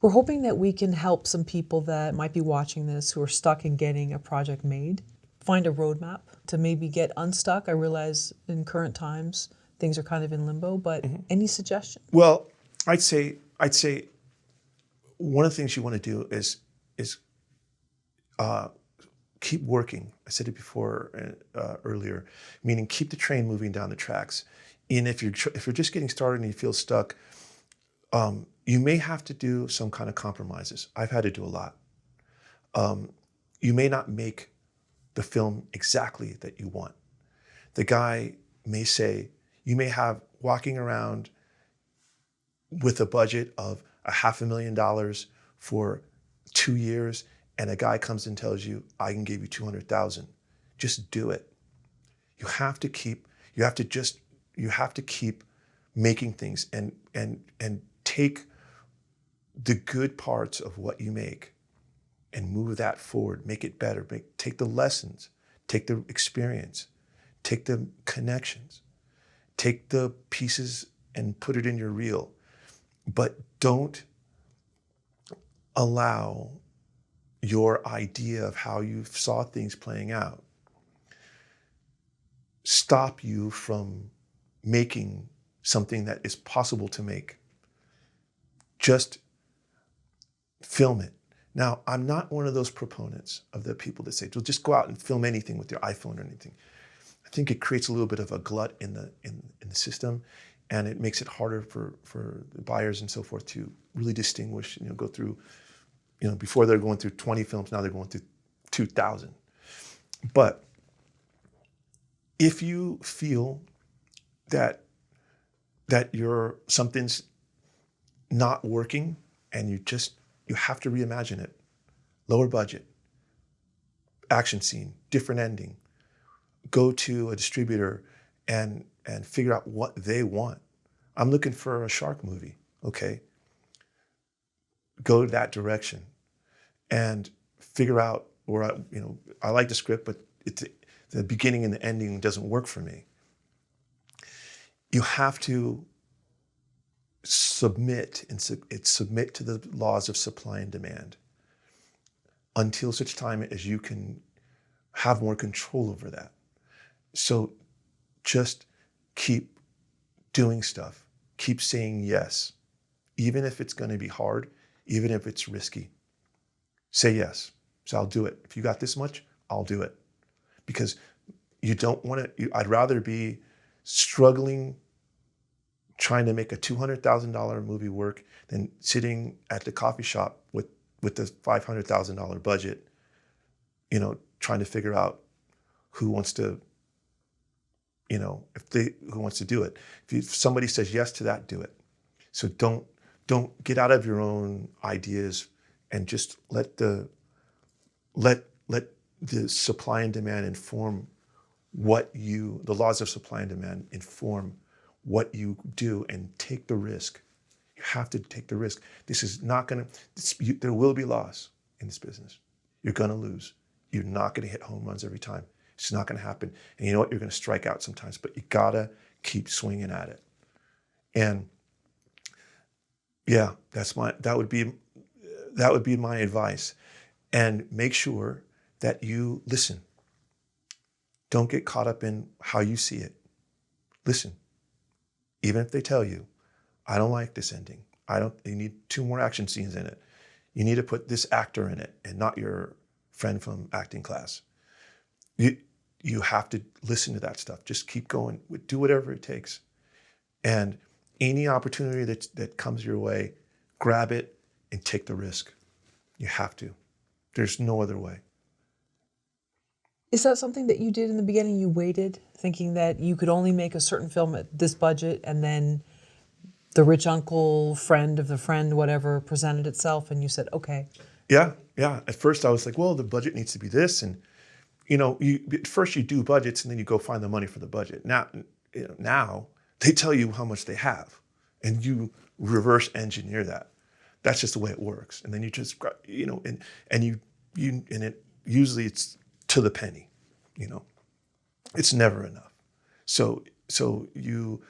We're hoping that we can help some people that might be watching this who are stuck in getting a project made, find a roadmap to maybe get unstuck. I realize in current times things are kind of in limbo, but any suggestions? Well, I'd say one of the things you want to do is keep working. I said it before earlier, meaning keep the train moving down the tracks. And if you're just getting started and you feel stuck, you may have to do some kind of compromises. I've had to do a lot. You may not make the film exactly that you want. The guy may say, you may have walking around with a budget of $500,000 for 2 years, and a guy comes and tells you, I can give you 200,000. Just do it. You have to keep making things and take the good parts of what you make and move that forward, make it better, take the lessons, take the experience, take the connections, take the pieces and put it in your reel. But don't allow your idea of how you saw things playing out stop you from making something that is possible to make. Just film it. Now, I'm not one of those proponents of the people that say, well, just go out and film anything with your iPhone or anything. I think it creates a little bit of a glut in the system, and it makes it harder for the buyers and so forth to really distinguish, go through, before they're going through 20 films, now they're going through 2,000. But if you feel that something's not working and you have to reimagine it, lower budget, action scene, different ending, go to a distributor and figure out what they want. I'm looking for a shark movie, okay? Go that direction and figure out where I like the script, but the beginning and the ending doesn't work for me. You have to submit to the laws of supply and demand until such time as you can have more control over that. So just keep doing stuff. Keep saying yes, even if it's going to be hard, even if it's risky. Say yes. So I'll do it. If you got this much, I'll do it. Because you don't want to, I'd rather be struggling trying to make a $200,000 movie work than sitting at the coffee shop with the $500,000 budget, trying to figure out who wants to, who wants to do it. If somebody says yes to that, do it. So don't get out of your own ideas and just let the supply and demand inform the laws of supply and demand inform what you do, and take the risk. You have to take the risk. This is not there will be loss in this business. You're gonna lose. You're not gonna hit home runs every time. It's not gonna happen. And you know what? You're gonna strike out sometimes, but you gotta keep swinging at it. And yeah, that would be my advice. And make sure that you listen. Don't get caught up in how you see it. Listen. Even if they tell you, I don't like this ending. You need 2 more action scenes in it. You need to put this actor in it and not your friend from acting class. You have to listen to that stuff. Just keep going. Do whatever it takes. And any opportunity that comes your way, grab it and take the risk. You have to. There's no other way. Is that something that you did in the beginning? You waited, thinking that you could only make a certain film at this budget, and then the rich uncle, friend of the friend, whatever, presented itself, and you said, okay. Yeah. At first I was like, well, the budget needs to be this. And, at first you do budgets and then you go find the money for the budget. Now they tell you how much they have and you reverse engineer that. That's just the way it works. And then you just, usually it's to the penny, it's never enough. So you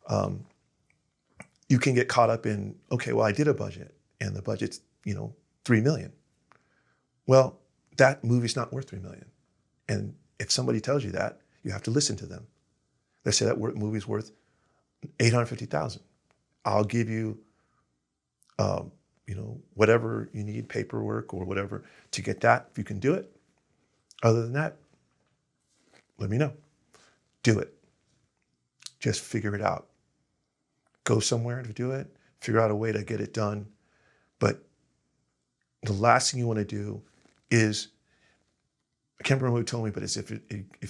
can get caught up in, okay, well, I did a budget and the budget's, 3 million. Well, that movie's not worth 3 million. And if somebody tells you that, you have to listen to them. They say that movie's worth 850,000. I'll give you, whatever you need, paperwork or whatever, to get that. If you can do it. Other than that, let me know. Do it. Just figure it out. Go somewhere to do it. Figure out a way to get it done. But the last thing you want to do is, I can't remember who told me, but it's if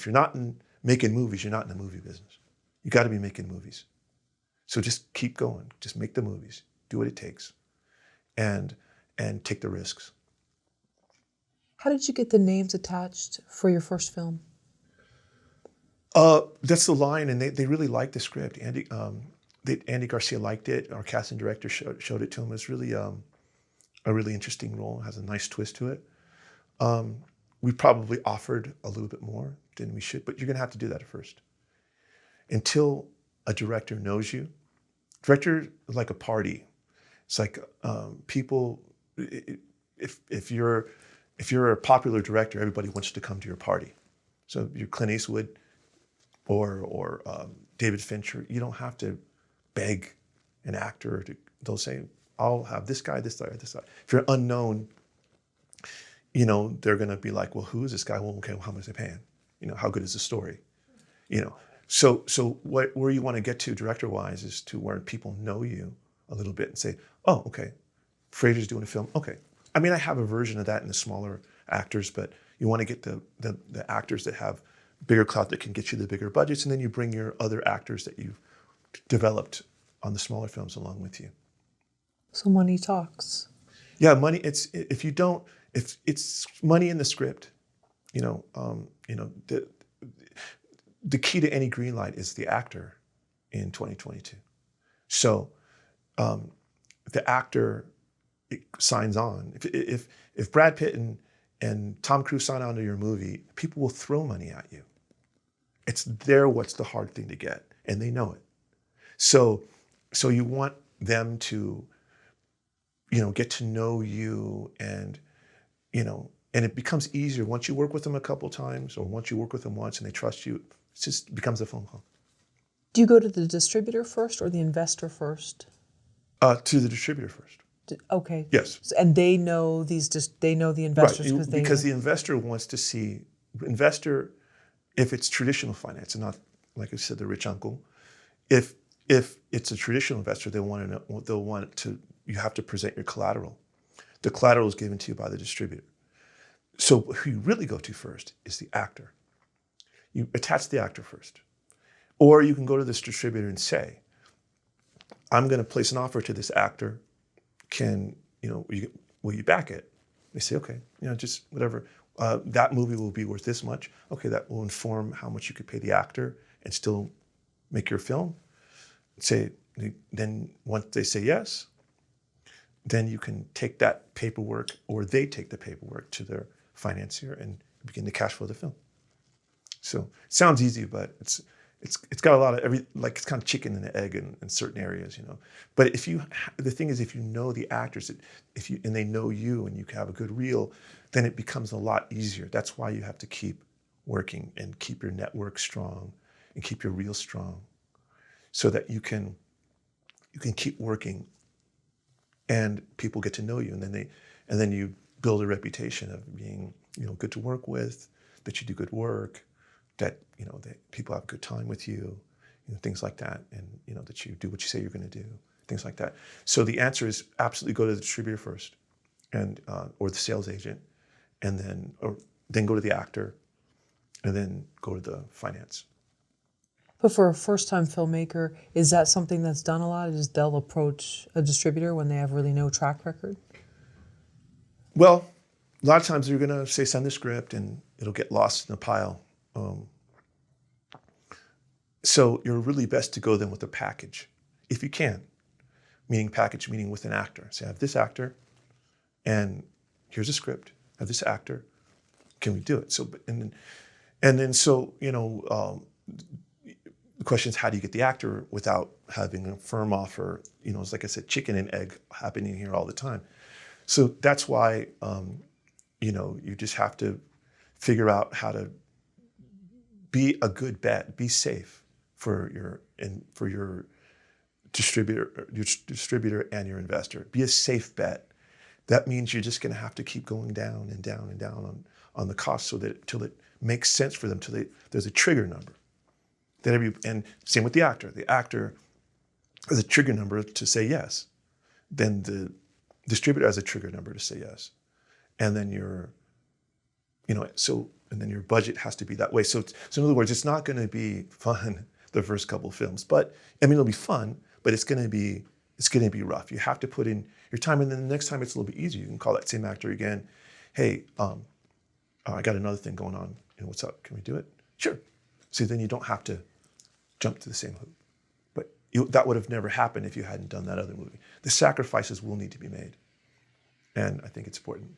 you're not making movies, you're not in the movie business. You got to be making movies. So just keep going. Just make the movies. Do what it takes, and take the risks. How did you get the names attached for your first film? That's the line, and they really liked the script. Andy Garcia liked it. Our casting director showed it to him. It's really a really interesting role. It has a nice twist to it. We probably offered a little bit more than we should, but you're going to have to do that at first. Until a director knows you. Director is like a party. It's like people. If you're a popular director, everybody wants to come to your party. So you're Clint Eastwood or David Fincher. You don't have to beg an actor to. They'll say, "I'll have this guy, this guy, this guy." If you're unknown, they're going to be like, "Well, who is this guy? Well, okay, well, how much are they paying? How good is the story?" So where you want to get to director-wise is to where people know you a little bit and say, "Oh, okay, Frazier's doing a film. Okay." I mean, I have a version of that in the smaller actors, but you want to get the actors that have bigger clout that can get you the bigger budgets, and then you bring your other actors that you've developed on the smaller films along with you. So money talks. Yeah, money. If it's money in the script, the key to any green light is the actor in 2022. So the actor signs on. If Brad Pitt and Tom Cruise sign on to your movie, people will throw money at you. It's what's the hard thing to get, and they know it. So you want them to, get to know you, and it becomes easier once you work with them a couple times, or once you work with them once and they trust you. It just becomes a phone call. Do you go to the distributor first or the investor first? To the distributor first. Okay. Yes. And they know they know the investors Right, because the investor wants to see, if it's traditional finance and not, like I said, the rich uncle, if it's a traditional investor, you have to present your collateral. The collateral is given to you by the distributor. So who you really go to first is the actor. You attach the actor first. Or you can go to this distributor and say, "I'm going to place an offer to this actor. Will you back it?" They say, "Okay, just whatever. That movie will be worth this much." Okay, that will inform how much you could pay the actor and still make your film. Then once they say yes, then you can take that paperwork, or they take the paperwork to their financier and begin to cash flow the film. So it sounds easy, but it's got a lot of it's kind of chicken and egg in certain areas, But the thing is, if you know the actors, and they know you, and you have a good reel, then it becomes a lot easier. That's why you have to keep working and keep your network strong and keep your reel strong, so that you can keep working, and people get to know you, and then you build a reputation of being good to work with, that you do good work, that that people have a good time with you, things like that, and that you do what you say you're going to do, things like that. So the answer is absolutely go to the distributor first, and or the sales agent, and then go to the actor, and then go to the finance. But for a first-time filmmaker, is that something that's done a lot? Is they'll approach a distributor when they have really no track record? Well, a lot of times they're going to say, "Send the script," and it'll get lost in the pile. So you're really best to go then with a package, if you can. Meaning with an actor. Say, "I have this actor, and here's a script. I have this actor. Can we do it?" So, The question is, how do you get the actor without having a firm offer? You know, it's like I said, chicken and egg happening here all the time. So that's why, you know, you just have to figure out how to be a good bet, be safe for your distributor and your investor. Be a safe bet. That means you're just going to have to keep going down and down and down on the cost so that till it makes sense for them, there's a trigger number. And same with the actor. The actor has a trigger number to say yes. Then the distributor has a trigger number to say yes. And then and then your budget has to be that way. So in other words, it's not going to be fun the first couple of films, but I mean, it'll be fun, but it's going to be rough. You have to put in your time, and then the next time it's a little bit easier. You can call that same actor again. Hey, I got another thing going on. You know, what's up? Can we do it? Sure. See, then you don't have to jump to the same hoop. But that would have never happened if you hadn't done that other movie. The sacrifices will need to be made, and I think it's important.